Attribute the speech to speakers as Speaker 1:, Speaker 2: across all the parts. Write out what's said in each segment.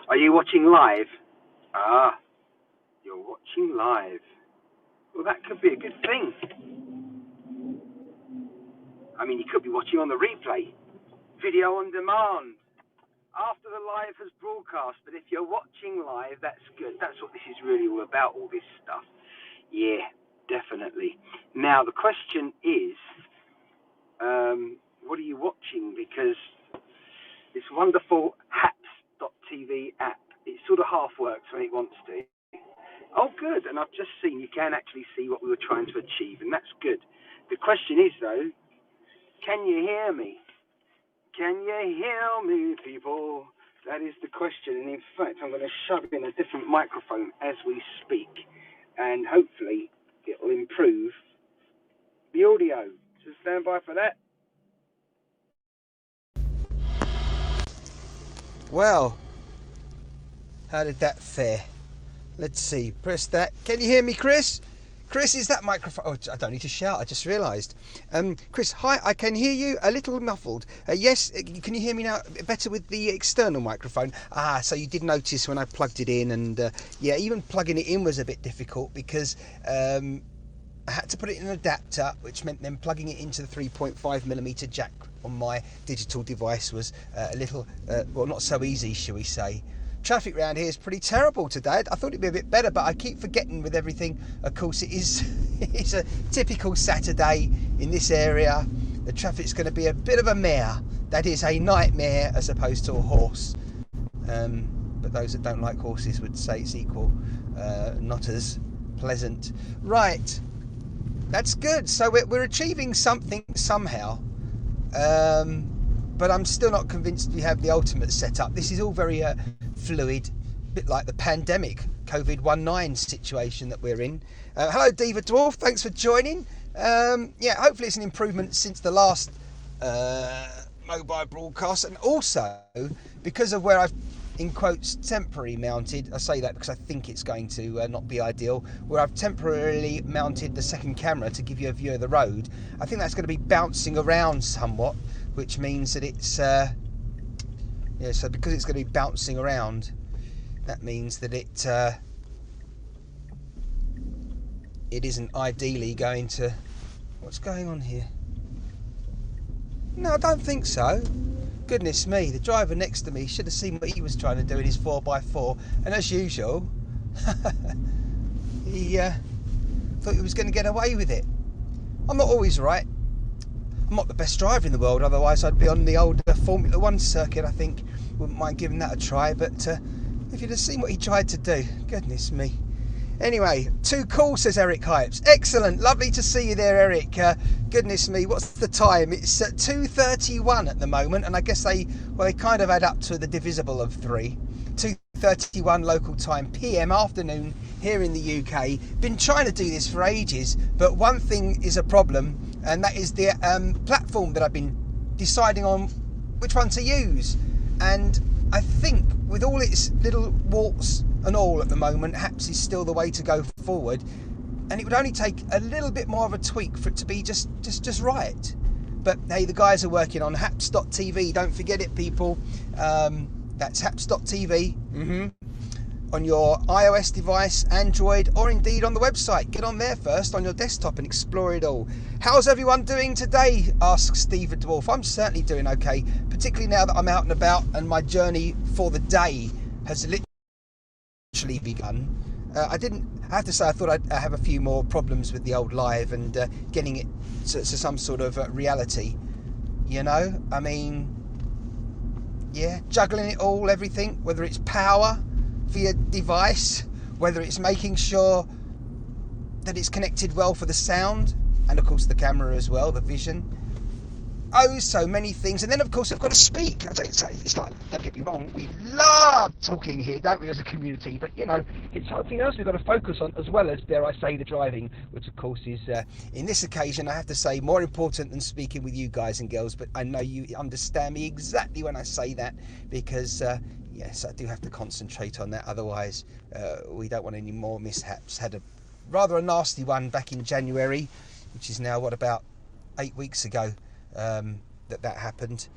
Speaker 1: Are you watching live? Ah, you're watching live. Well, that could be a good thing. I mean, you could be watching on the replay, video on demand, after the live has broadcast. But if you're watching live, that's good. That's what this is really all about, all this stuff. Yeah, definitely. Now, the question is, what are you watching? Because this wonderful haps.tv app, it sort of half works when it wants to. Oh, good. And I've just seen you can actually see what we were trying to achieve, and that's good. The question is, though, can you hear me? Can you hear me, people? That is the question. And in fact, I'm going to shove in a different microphone as we speak, and hopefully it will improve the audio. So stand by for that.
Speaker 2: Well, how did that fare? Let's see. Press that. Can you hear me, Chris? Chris, is that microphone? Oh, I don't need to shout. I just realised. Chris, hi. I can hear you a little muffled. Yes. Can you hear me now better with the external microphone? Ah, so you did notice when I plugged it in, and yeah, even plugging it in was a bit difficult because I had to put it in an adapter, which meant then plugging it into the 3.5mm jack on my digital device was a little, well, not so easy, shall we say. Traffic around here is pretty terrible today. I thought it'd be a bit better, but I keep forgetting with everything. Of course, it is it's a typical Saturday in this area. The traffic's going to be a bit of a mare. That is a nightmare as opposed to a horse. But those that don't like horses would say it's equal, not as pleasant. Right. That's good. So we're achieving something somehow, but I'm still not convinced we have the ultimate setup. This is all very fluid, a bit like the pandemic COVID-19 situation that we're in. Hello, Diva Dwarf. Thanks for joining. Yeah, hopefully it's an improvement since the last mobile broadcast, and also because of where I've, in quotes, temporary mounted. I say that because I think it's going to not be ideal. Where I've temporarily mounted the second camera to give you a view of the road. I think that's going to be bouncing around somewhat, which means that it's yeah. So because it's going to be bouncing around, that means that it isn't ideally going to. What's going on here? No, I don't think so. Goodness me, the driver next to me should have seen what he was trying to do in his 4x4, and as usual, he thought he was going to get away with it. I'm not always right. I'm not the best driver in the world, otherwise I'd be on the old Formula 1 circuit, I think. Wouldn't mind giving that a try, but if you'd have seen what he tried to do, goodness me. Anyway, too cool, says Eric Hypes. Excellent, lovely to see you there, Eric. Goodness me, what's the time? It's 2:31 at the moment, and I guess they kind of add up to the divisible of 3. 2:31 local time, PM afternoon here in the UK. Been trying to do this for ages, but one thing is a problem, and that is the platform that I've been deciding on which one to use. And I think with all its little warts and all at the moment, Haps is still the way to go forward, and it would only take a little bit more of a tweak for it to be just right. But hey, the guys are working on haps.tv. Don't forget it, people. That's haps.tv on your iOS device, Android, or indeed on the website. Get on there first on your desktop and explore it all. How's everyone doing today? Asks Steve the Dwarf. I'm certainly doing okay, particularly now that I'm out and about and my journey for the day has literally begun. I have to say, I thought I'd have a few more problems with the old live and getting it to some sort of reality. You know, I mean, yeah, juggling it all, everything, whether it's power for your device, whether it's making sure that it's connected well for the sound, and of course the camera as well, the vision. Oh, so many things. And then of course I've got to speak. It's like, don't get me wrong, we love talking here, don't we, as a community, but you know, it's something else we've got to focus on, as well as, dare I say, the driving, which of course is in this occasion, I have to say, more important than speaking with you guys and girls. But I know you understand me exactly when I say that, because yes, I do have to concentrate on that, otherwise we don't want any more mishaps. Had a rather a nasty one back in January, which is now, what, about 8 weeks ago that happened.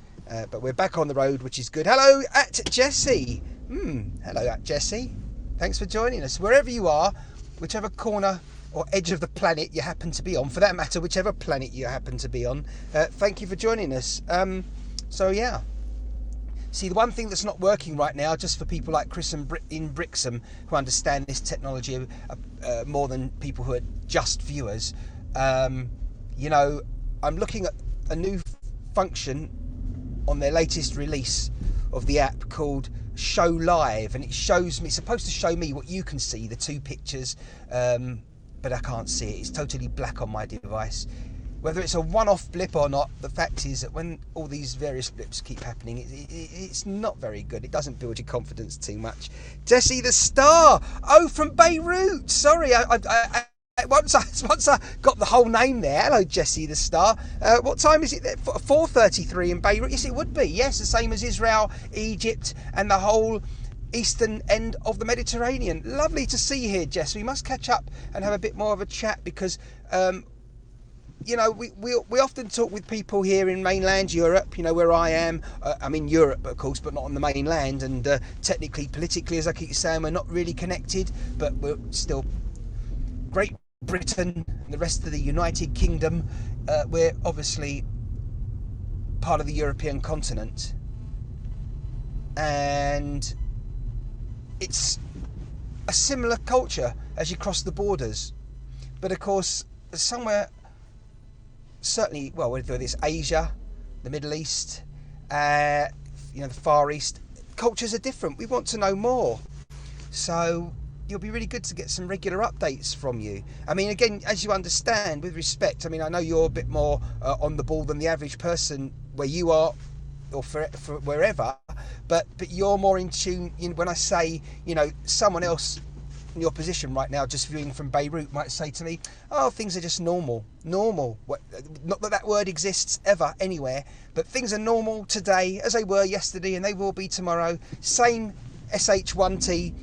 Speaker 2: But we're back on the road, which is good. Hello at Jesse. Hello, Jesse. Thanks for joining us. Wherever you are, whichever corner or edge of the planet you happen to be on, for that matter, whichever planet you happen to be on, thank you for joining us. So yeah. See, the one thing that's not working right now, just for people like Chris in Brixham, who understand this technology more than people who are just viewers, you know, I'm looking at a new function on their latest release of the app called Show Live, and it shows me, it's supposed to show me what you can see, the two pictures, but I can't see it. It's totally black on my device. Whether it's a one-off blip or not, the fact is that when all these various blips keep happening, it's not very good. It doesn't build your confidence too much. Jesse the Star! Oh, from Beirut! Sorry, once I got the whole name there. Hello, Jesse the Star. What time is it there? 4:33 in Beirut? Yes, it would be. Yes, the same as Israel, Egypt, and the whole eastern end of the Mediterranean. Lovely to see you here, Jess. We must catch up and have a bit more of a chat because... you know, we often talk with people here in mainland Europe, you know, where I am. I'm in Europe, of course, but not on the mainland. And technically, politically, as I keep saying, we're not really connected, but we're still Great Britain and the rest of the United Kingdom. We're obviously part of the European continent. And it's a similar culture as you cross the borders. But of course, somewhere... certainly, well, whether it's Asia, the Middle East, you know, the Far East, cultures are different. We want to know more. So it'll be really good to get some regular updates from you. I mean, again, as you understand, with respect, I mean, I know you're a bit more on the ball than the average person where you are, or for wherever, but you're more in tune. When I say, you know, someone else in your position right now, just viewing from Beirut, might say to me, oh, things are just normal. Not that word exists ever anywhere, but things are normal today as they were yesterday, and they will be tomorrow. Same SH1T,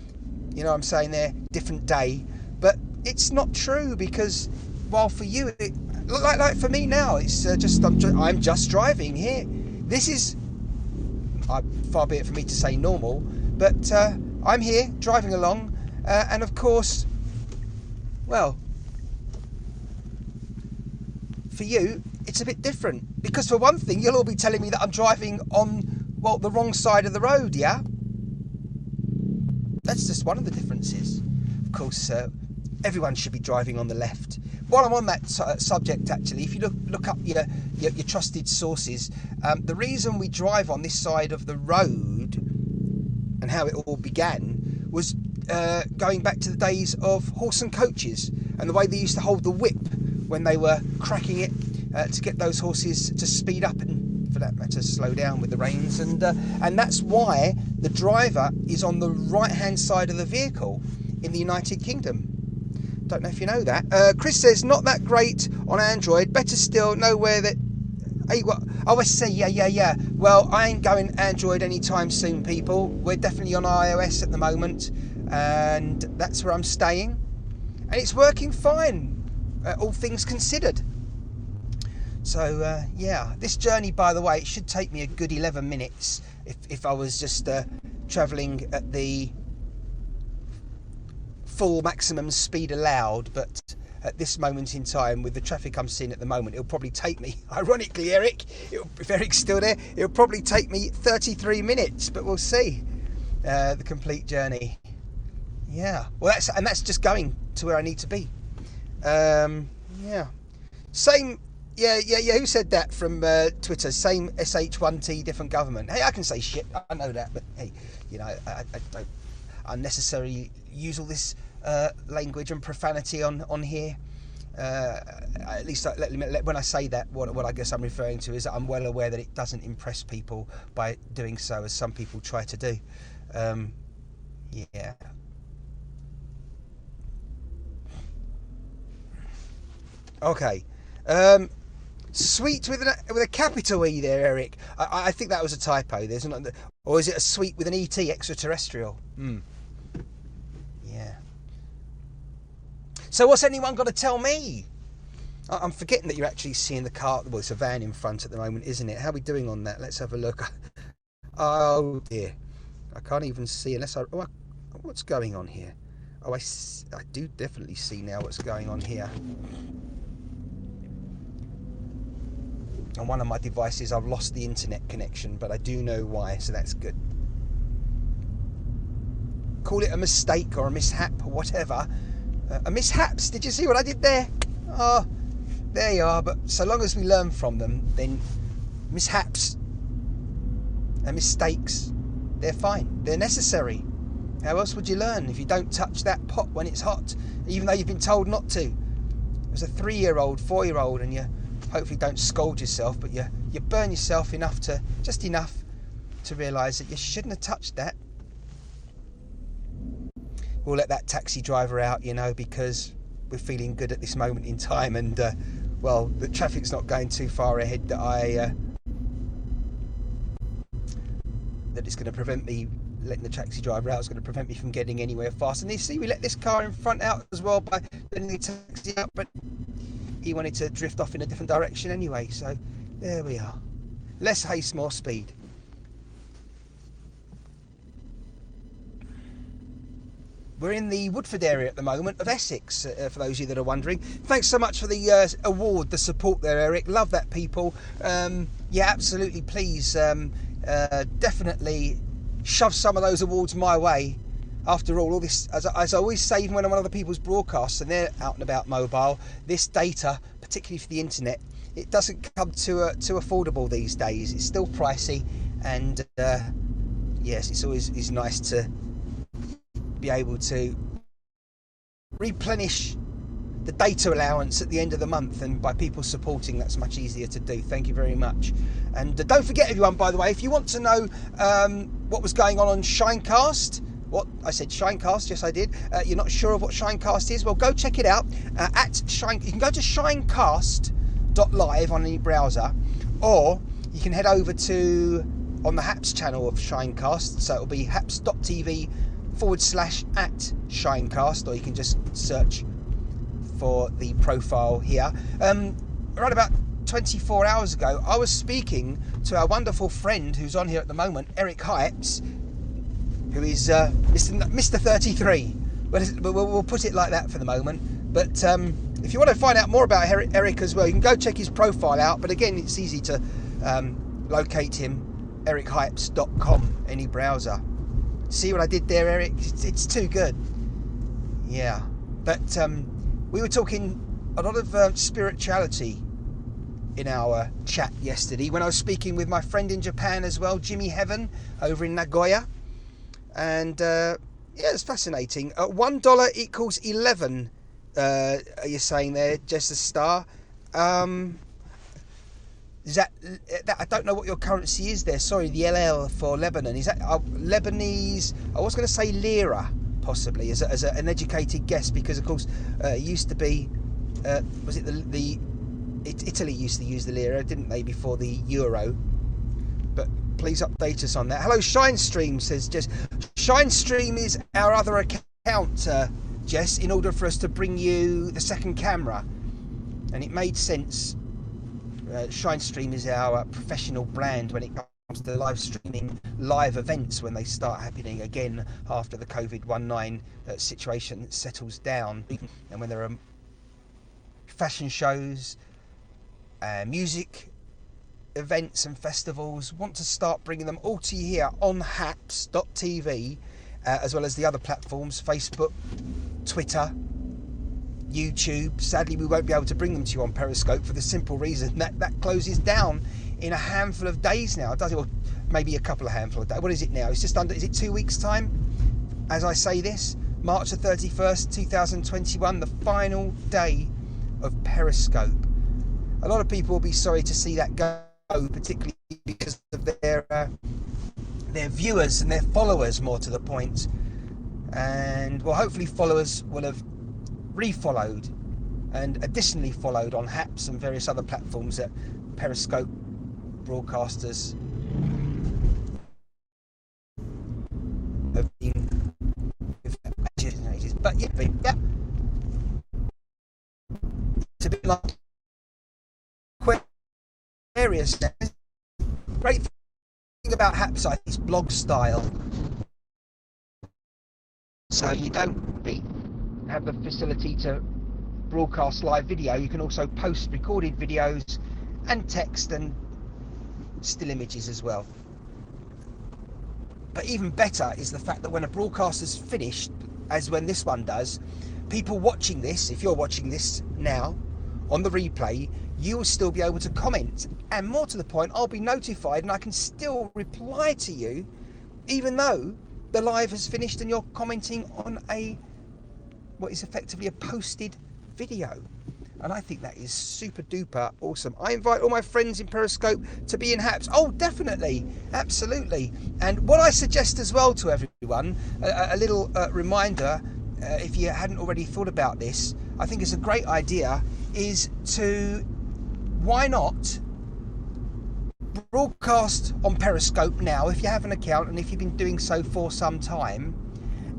Speaker 2: you know what I'm saying there, different day. But it's not true, because while for you, like for me now, it's I'm just driving here. This is, far be it for me to say normal, but I'm here driving along. And of course, well, for you, it's a bit different. Because for one thing, you'll all be telling me that I'm driving on, well, the wrong side of the road, yeah? That's just one of the differences. Of course, everyone should be driving on the left. While I'm on that subject, actually, if you look up your trusted sources, the reason we drive on this side of the road and how it all began was going back to the days of horse and coaches and the way they used to hold the whip when they were cracking it to get those horses to speed up and, for that matter, slow down with the reins. And that's why the driver is on the right-hand side of the vehicle in the United Kingdom. Don't know if you know that. Chris says, not that great on Android. Better still, nowhere that... Hey, what? Oh, I see. Yeah. Well, I ain't going Android anytime soon, people. We're definitely on iOS at the moment. And that's where I'm staying, and it's working fine, all things considered. So yeah, this journey, by the way, it should take me a good 11 minutes if I was just travelling at the full maximum speed allowed. But at this moment in time, with the traffic I'm seeing at the moment, it'll probably take me, ironically, Eric, if Eric's still there, it'll probably take me 33 minutes, but we'll see the complete journey. Yeah, well, that's just going to where I need to be. Yeah, same. Yeah. Who said that from Twitter? Same SH1T, different government. Hey, I can say shit. I know that, but hey, you know, I don't unnecessarily use all this language and profanity on here. At least when I say that, what I guess I'm referring to is that I'm well aware that it doesn't impress people by doing so, as some people try to do. Yeah. Okay. Sweet with a capital E there, Eric. I think that was a typo. There's not, or is it a sweet with an ET, extraterrestrial? Yeah. So what's anyone got to tell me? I'm forgetting that you're actually seeing the car. Well, it's a van in front at the moment, isn't it? How are we doing on that? Let's have a look. Oh dear. I can't even see unless what's going on here? Oh, I do definitely see now what's going on here. On one of my devices, I've lost the internet connection, but I do know why, so that's good. Call it a mistake or a mishap or whatever. A mishaps, did you see what I did there? Oh, there you are, but so long as we learn from them, then mishaps and mistakes, they're fine. They're necessary. How else would you learn if you don't touch that pot when it's hot, even though you've been told not to? As a 3-year-old, 4-year-old, and you hopefully don't scold yourself, but you burn yourself enough to realise that you shouldn't have touched that. We'll let that taxi driver out, because we're feeling good at this moment in time, and the traffic's not going too far ahead that it's going to prevent me letting the taxi driver out. It's going to prevent me from getting anywhere fast. And you see, we let this car in front out as well by letting the taxi out, but he wanted to drift off in a different direction anyway, so there we are. Less haste, more speed. We're in the Woodford area at the moment of Essex, for those of you that are wondering. Thanks so much for the award, the support there, Eric. Love that, people. Yeah, absolutely, please. Definitely shove some of those awards my way. After all this, as I always say, even when I'm on other people's broadcasts and they're out and about mobile, this data, particularly for the internet, it doesn't come too affordable these days. It's still pricey, and yes, it's always nice to be able to replenish the data allowance at the end of the month, and by people supporting, that's much easier to do. Thank you very much. And don't forget, everyone, by the way, if you want to know what was going on Shinecast, what I said, Shinecast, yes I did. You're not sure of what Shinecast is? Well, go check it out at Shine. You can go to shinecast.live on any browser, or you can head over to on the Haps channel of Shinecast. So it'll be haps.tv/@Shinecast, or you can just search for the profile here. Right about 24 hours ago, I was speaking to our wonderful friend who's on here at the moment, Eric Hypes, who is Mr. 33. We'll put it like that for the moment. But if you want to find out more about Eric as well, you can go check his profile out. But again, it's easy to locate him, erichypes.com, any browser. See what I did there, Eric? It's too good. Yeah. But we were talking a lot of spirituality in our chat yesterday when I was speaking with my friend in Japan as well, Jimmy Heaven, over in Nagoya. And yeah, it's fascinating. $1 equals 11. Are you saying there, Jess the Star? Is that I don't know what your currency is there. Sorry, the LL for Lebanon. Is that Lebanese? I was going to say lira, possibly, as an educated guess, because of course it used to be. Was it Italy used to use the lira, didn't they, before the euro? But please update us on that. Hello, Shinestream, says Jess. Shinestream is our other account, Jess, in order for us to bring you the second camera, and it made sense. Shinestream is our professional brand when it comes to live streaming live events when they start happening again after the COVID-19 situation settles down, and when there are fashion shows, music events and festivals. Want to start bringing them all to you here on haps.tv, as well as the other platforms, Facebook, Twitter, YouTube. Sadly, we won't be able to bring them to you on Periscope for the simple reason that closes down in a handful of days now. Does it? Or maybe a couple of handful of days. What is it now? It's just under, is it 2 weeks time? As I say this, March the 31st, 2021, the final day of Periscope. A lot of people will be sorry to see that go, particularly because of their viewers and their followers, more to the point. And well, hopefully followers will have refollowed and additionally followed on Haps and various other platforms that Periscope broadcasters have been with ages. But yeah, it's a bit like Aquarius. Great thing about Haps, I think, is blog style. So you don't have the facility to broadcast live video. You can also post recorded videos and text and still images as well. But even better is the fact that when a broadcast is finished, as when this one does, people watching this, if you're watching this now on the replay, you will still be able to comment, and more to the point, I'll be notified and I can still reply to you even though the live has finished and you're commenting on what is effectively a posted video. And I think that is super duper awesome. I invite all my friends in Periscope to be in Haps. Oh, definitely, absolutely. And what I suggest as well to everyone, a little reminder, if you hadn't already thought about this, I think it's a great idea, is to, why not broadcast on Periscope now if you have an account and if you've been doing so for some time,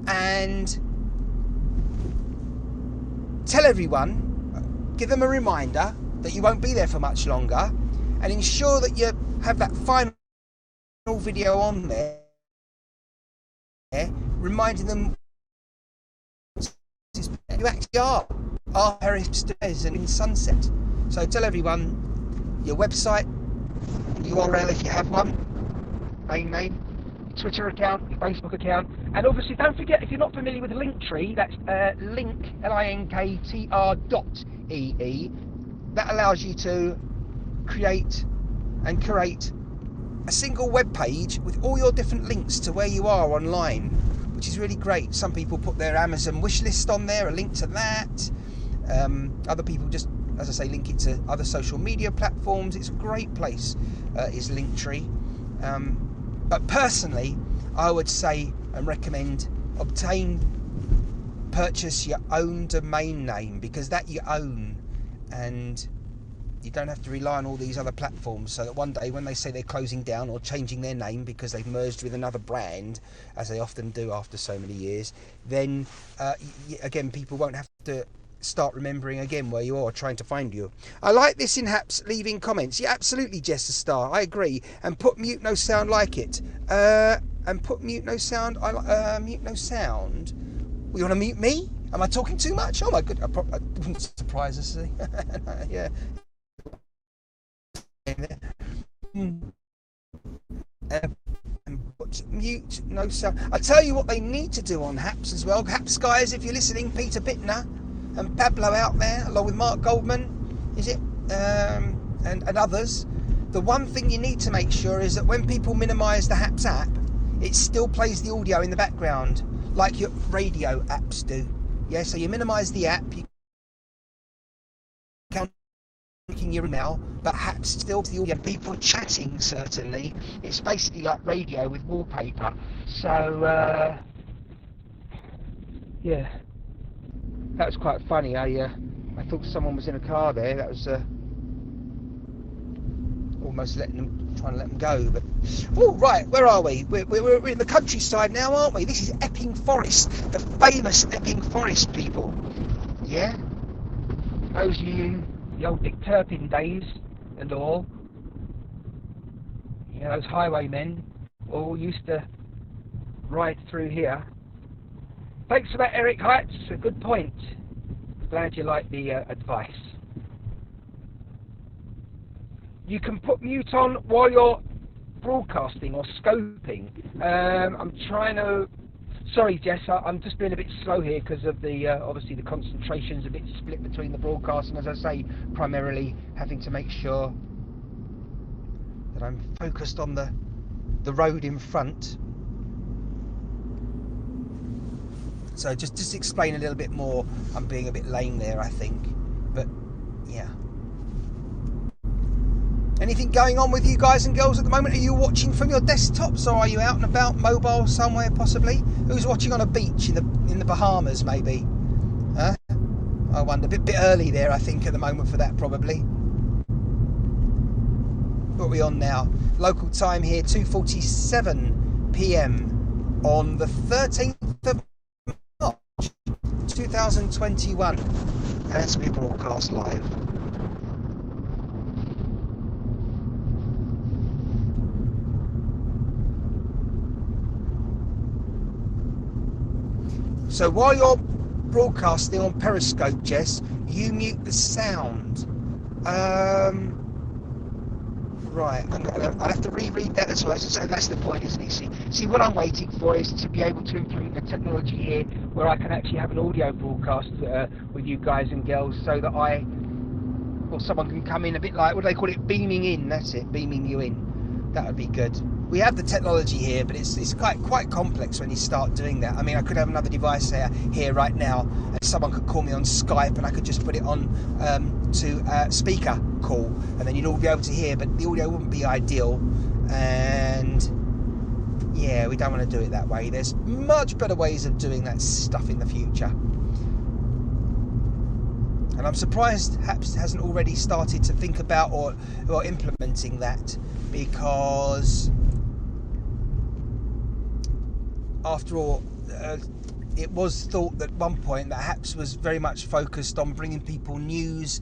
Speaker 2: and tell everyone, give them a reminder that you won't be there for much longer, and ensure that you have that final video on there, reminding them you actually are Paris Stairs and in Sunset. So tell everyone your website, URL if you have one, main name, Twitter account, your Facebook account, and obviously don't forget, if you're not familiar with Linktree, that's link, linktr.ee. That allows you to create and curate a single web page with all your different links to where you are online, which is really great. Some people put their Amazon wish list on there, a link to that. Other people just, as I say, link it to other social media platforms. It's a great place, is Linktree. But personally, I would say and recommend purchase your own domain name, because that you own, and you don't have to rely on all these other platforms, so that one day when they say they're closing down or changing their name because they've merged with another brand, as they often do after so many years, then again, people won't have to start remembering again where you are, trying to find you. I like this in Haps, leaving comments. Yeah, absolutely, Jess the Star, I agree. And put mute no sound, like it. And put mute no sound, mute no sound. You want to mute me? Am I talking too much? Oh my good, I wouldn't surprise us. Yeah. Mute no sound. I tell you what they need to do on Haps as well. Haps guys, if you're listening, Peter Bittner and Pablo out there, along with Mark Goldman, is it? And others. The one thing you need to make sure is that when people minimise the Haps app, it still plays the audio in the background, like your radio apps do. Yeah, so you minimise the app, you count your email, but Haps still the audio. People chatting, certainly. It's basically like radio with wallpaper. So, yeah. That was quite funny. I thought someone was in a car there. That was almost trying to let them go. But oh, right, where are we? We're in the countryside now, aren't we? This is Epping Forest, the famous Epping Forest, people. Yeah. Those of you, the old Dick Turpin days and all. You know, those highwaymen all used to ride through here. Thanks for that, Eric Heights. A good point. Glad you like the advice. You can put mute on while you're broadcasting or scoping. I'm trying to... Sorry, Jess, I'm just being a bit slow here because of the obviously the concentration's a bit split between the broadcast, and as I say, primarily having to make sure that I'm focused on the road in front. So just explain a little bit more. I'm being a bit lame there, I think. But, yeah. Anything going on with you guys and girls at the moment? Are you watching from your desktops, or are you out and about, mobile somewhere possibly? Who's watching on a beach in the Bahamas, maybe? Huh? I wonder. A bit early there, I think, at the moment for that, probably. What are we on now? Local time here, 2:47 p.m. on the 13th of 2021, as we broadcast live. So while you're broadcasting on Periscope, Jess, you mute the sound. Right, I have to reread that as well. So that's the point, isn't it? See, what I'm waiting for is to be able to improve the technology here, where I can actually have an audio broadcast with you guys and girls, so that someone can come in a bit like, what do they call it? Beaming in. That's it, beaming you in. That would be good. We have the technology here, but it's quite complex when you start doing that. I mean, I could have another device here right now, and someone could call me on Skype, and I could just put it on to speaker call, and then you'd all be able to hear, but the audio wouldn't be ideal. And yeah, we don't want to do it that way. There's much better ways of doing that stuff in the future. And I'm surprised HAPS hasn't already started to think about or implementing that, because after all, it was thought at one point that HAPS was very much focused on bringing people news,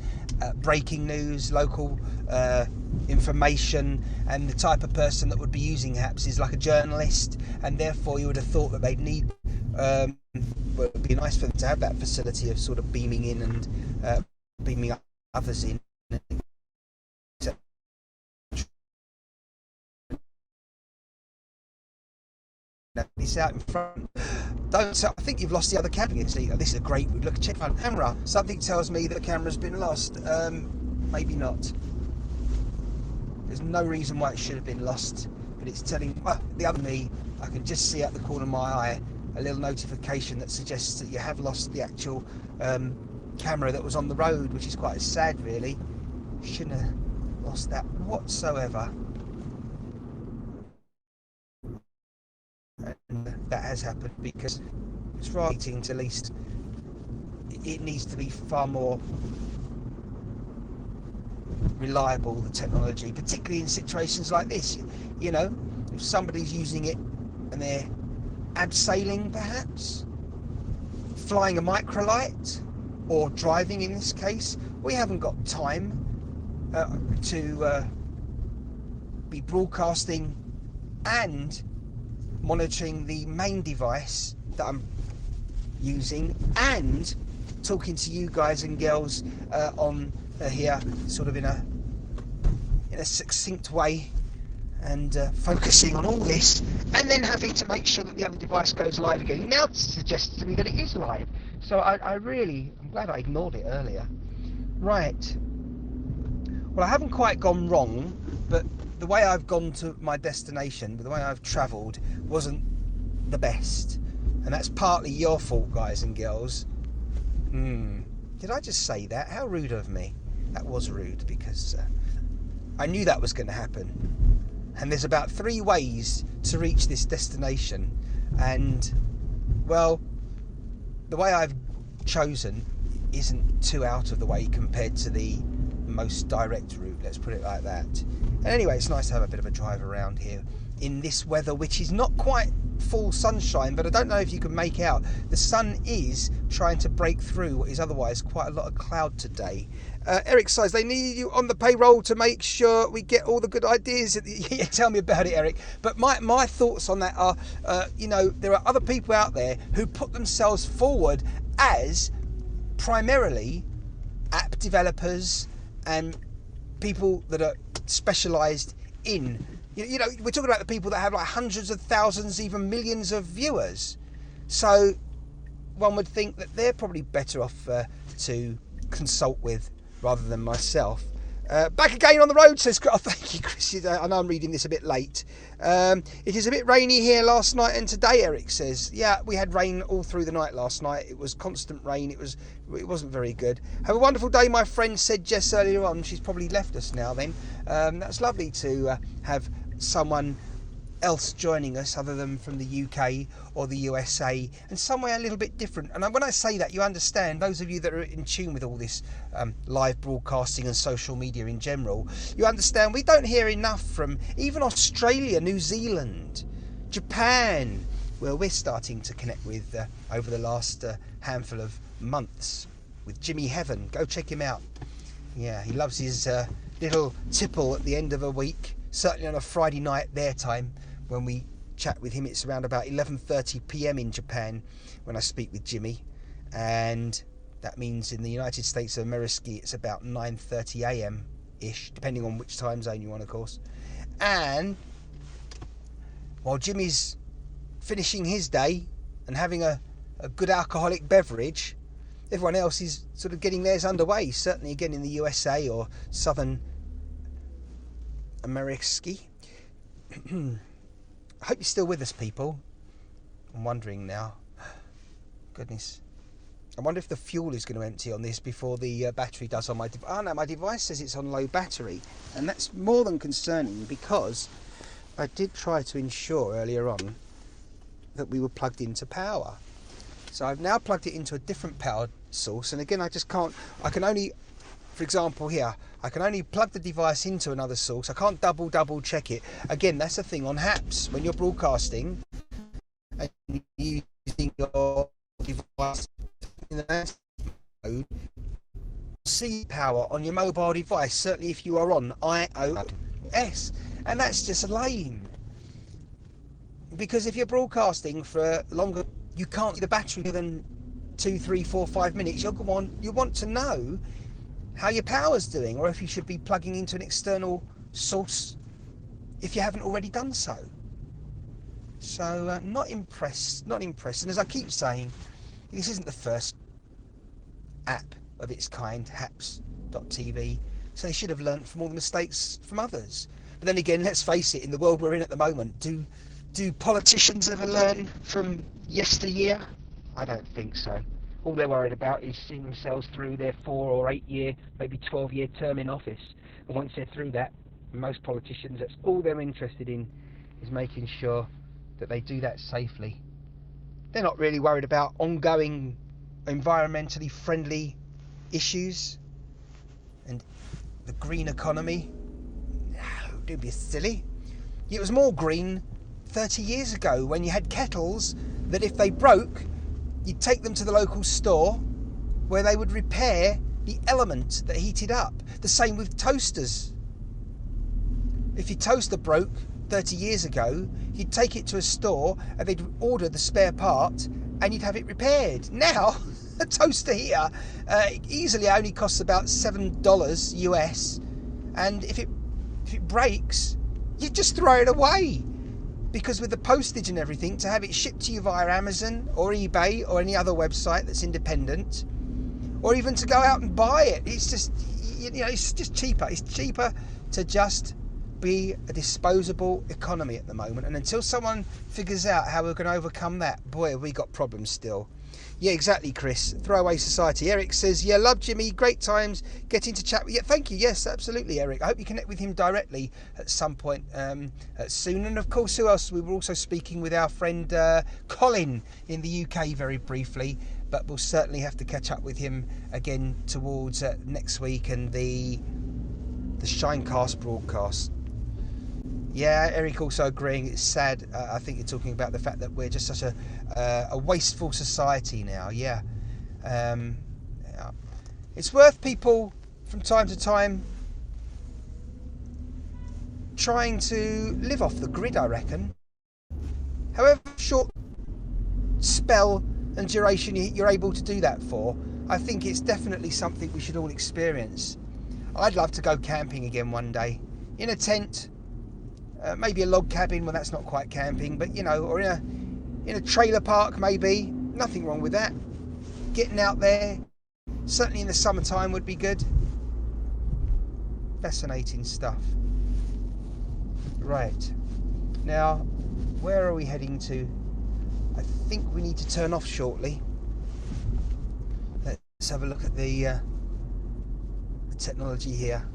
Speaker 2: breaking news, local information, and the type of person that would be using HAPS is like a journalist, and therefore you would have thought that they'd need well, it would be nice for them to have that facility of sort of beaming in and beaming others in. This out in front. I think you've lost the other camera. This is a great look. Check my camera. Something tells me that the camera's been lost. Maybe not. There's no reason why it should have been lost, but it's telling the other me. I can just see out the corner of my eye a little notification that suggests that you have lost the actual camera that was on the road, which is quite sad, really. Shouldn't have lost that whatsoever. And that has happened because it's writing to least it needs to be far more reliable, the technology, particularly in situations like this. You know, if somebody's using it and they're abseiling, perhaps flying a microlight, or driving in this case, we haven't got time to be broadcasting and monitoring the main device that I'm using and talking to you guys and girls on here, sort of in a succinct way, and focusing on all this, and then having to make sure that the other device goes live again. It now suggests to me that it is live, so I'm glad I ignored it earlier. Right, well, I haven't quite gone wrong, but the way I've gone to my destination, the way I've travelled, wasn't the best, and that's partly your fault, guys and girls. Did I just say that? How rude of me. That was rude, because I knew that was going to happen. And there's about 3 ways to reach this destination, and well, the way I've chosen isn't too out of the way compared to the most direct route, let's put it like that. And anyway, it's nice to have a bit of a drive around here in this weather, which is not quite full sunshine, but I don't know if you can make out. The sun is trying to break through what is otherwise quite a lot of cloud today. Eric says they need you on the payroll to make sure we get all the good ideas. Yeah, tell me about it, Eric. But my thoughts on that are, there are other people out there who put themselves forward as primarily app developers and people that are specialised in, we're talking about the people that have like hundreds of thousands, even millions of viewers. So one would think that they're probably better off to consult with rather than myself. Back again on the road, says Chris. Oh, thank you, Chris. I know I'm reading this a bit late. It is a bit rainy here last night and today, Eric says. Yeah, we had rain all through the night last night. It was constant rain. It wasn't very good. Have a wonderful day, my friend, said Jess earlier on. She's probably left us now then. That's lovely to have someone else joining us other than from the UK or the USA, and somewhere a little bit different. And when I say that, you understand, those of you that are in tune with all this live broadcasting and social media in general, you understand we don't hear enough from even Australia, New Zealand, Japan, where we're starting to connect with over the last handful of months with Jimmy Heaven. Go check him out. Yeah, he loves his little tipple at the end of a week, certainly on a Friday night their time, when we chat with him. It's around about 11:30 p.m. in Japan when I speak with Jimmy, and that means in the United States of America it's about 9:30 a.m. ish, depending on which time zone you're on, of course. And while Jimmy's finishing his day and having a good alcoholic beverage, everyone else is sort of getting theirs underway, certainly again in the USA or Southern America. I hope you're still with us, people. I'm wondering now. Goodness. I wonder if the fuel is going to empty on this before the battery does on my device. Oh no, my device says it's on low battery. And that's more than concerning, because I did try to ensure earlier on that we were plugged into power. So I've now plugged it into a different power source, and again I can only, for example here, I can only plug the device into another source. I can't double check it. Again, that's the thing on HAPS, when you're broadcasting and you're using your device in the landscape mode, see power on your mobile device, certainly if you are on iOS, and that's just lame. Because if you're broadcasting for longer, you can't see the battery than 2, 3, 4, 5 minutes. You want to know how your power's doing, or if you should be plugging into an external source if you haven't already done so. So not impressed. And as I keep saying, this isn't the first app of its kind, haps.tv, so they should have learnt from all the mistakes from others. But then again, let's face it, in the world we're in at the moment, do politicians ever learn from yesteryear? I don't think so. All they're worried about is seeing themselves through their 4 or 8 year, maybe 12-year term in office. And once they're through that, most politicians, that's all they're interested in, is making sure that they do that safely. They're not really worried about ongoing environmentally friendly issues and the green economy. No, don't be silly. It was more green 30 years ago, when you had kettles that if they broke, you'd take them to the local store where they would repair the element that heated up. The same with toasters. If your toaster broke 30 years ago, you'd take it to a store and they'd order the spare part and you'd have it repaired. Now, a toaster here easily only costs about $7 US, and if it breaks, you just throw it away. Because with the postage and everything, to have it shipped to you via Amazon or eBay or any other website that's independent, or even to go out and buy it, it's just, it's just cheaper. It's cheaper to just be a disposable economy at the moment. And until someone figures out how we're going to overcome that, boy, have we got problems still. Yeah, exactly, Chris. Throwaway society. Eric says, yeah, love Jimmy. Great times getting to chat with you. Thank you. Yes, absolutely, Eric. I hope you connect with him directly at some point soon. And of course, who else? We were also speaking with our friend Colin in the UK very briefly, but we'll certainly have to catch up with him again towards next week and the Shinecast broadcast. Yeah, Eric also agreeing. It's sad. I think you're talking about the fact that we're just such a wasteful society now. Yeah. It's worth people from time to time trying to live off the grid, I reckon. However short spell and duration you're able to do that for, I think it's definitely something we should all experience. I'd love to go camping again one day, in a tent. Maybe a log cabin, well that's not quite camping, but or in a trailer park maybe. Nothing wrong with that. Getting out there, certainly in the summertime, would be good. Fascinating stuff. Right, now where are we heading to? I think we need to turn off shortly. Let's have a look at the technology here.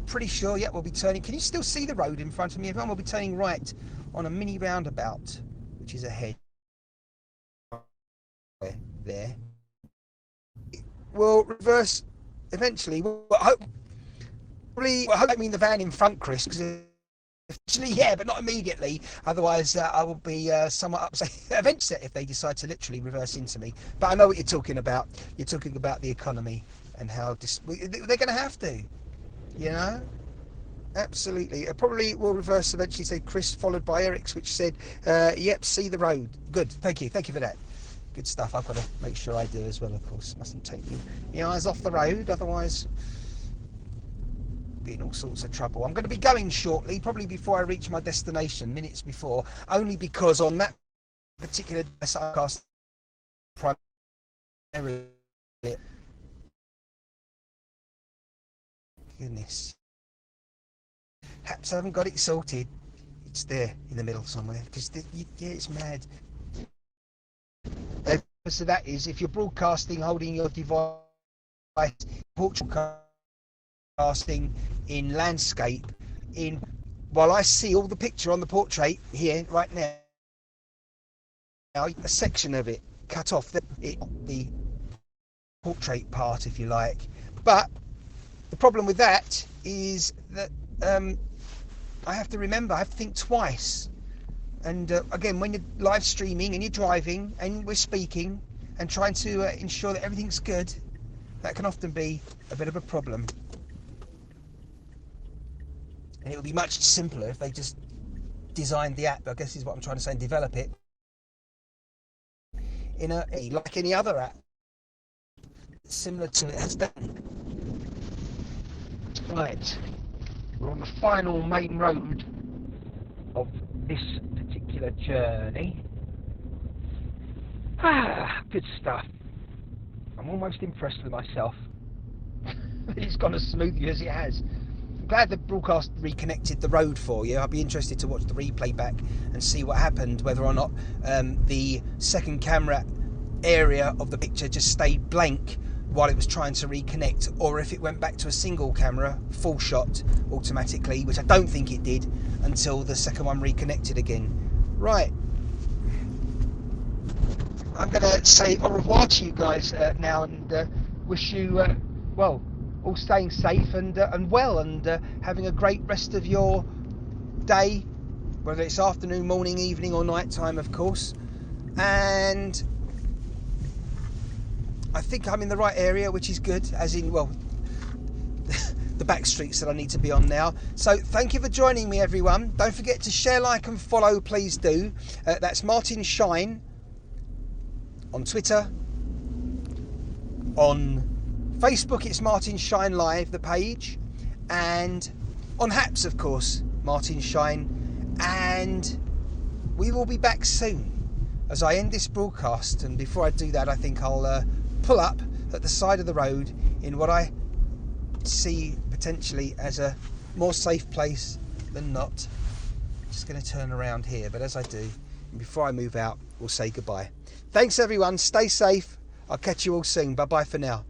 Speaker 2: Pretty sure, yeah, we'll be turning. Can you still see the road in front of me? Everyone will be turning right on a mini roundabout, which is ahead. There. We'll reverse eventually. I mean the van in front, Chris, because eventually, yeah, but not immediately. Otherwise, I will be somewhat upset if they decide to literally reverse into me. But I know what you're talking about. You're talking about the economy and how they're going to have to. Absolutely. It probably will reverse eventually, say Chris, followed by Eric's, which said, yep, see the road. Good. Thank you for that. Good stuff. I've got to make sure I do as well, of course. Mustn't take my eyes off the road, otherwise be in all sorts of trouble. I'm going to be going shortly, probably before I reach my destination, minutes before, only because on that particular sidecast primarily, goodness, perhaps I haven't got it sorted. It's there in the middle somewhere, because yeah, it's mad. So that is, if you're broadcasting holding your device, broadcasting in landscape, while I see all the picture on the portrait here right now, a section of it cut off the portrait part, if you like. But the problem with that is that I have to think twice. And again, when you're live streaming and you're driving and we're speaking and trying to ensure that everything's good, that can often be a bit of a problem. And it would be much simpler if they just designed the app, I guess is what I'm trying to say, and develop it in like any other app similar to it has done. Right, we're on the final main road of this particular journey. Good stuff. I'm almost impressed with myself that it's gone as smoothly as it has. I'm glad the broadcast reconnected the road for you. I'll be interested to watch the replay back and see what happened, whether or not the second camera area of the picture just stayed blank while it was trying to reconnect, or if it went back to a single camera full shot automatically, which I don't think it did until the second one reconnected again. Right, I'm going to say au revoir to you guys now, and wish you well, all staying safe and well, and having a great rest of your day, whether it's afternoon, morning, evening or night time, of course. And I think I'm in the right area, which is good, as in, well, the back streets that I need to be on now. So thank you for joining me, everyone. Don't forget to share, like and follow, please do. That's Martin Shine on Twitter. On Facebook, it's Martin Shine Live, the page. And on Haps, of course, Martin Shine. And we will be back soon as I end this broadcast. And before I do that, I think I'll pull up at the side of the road in what I see potentially as a more safe place than not. Just going to turn around here, but as I do, before I move out, we'll say goodbye. Thanks everyone, stay safe. I'll catch you all soon. Bye bye for now.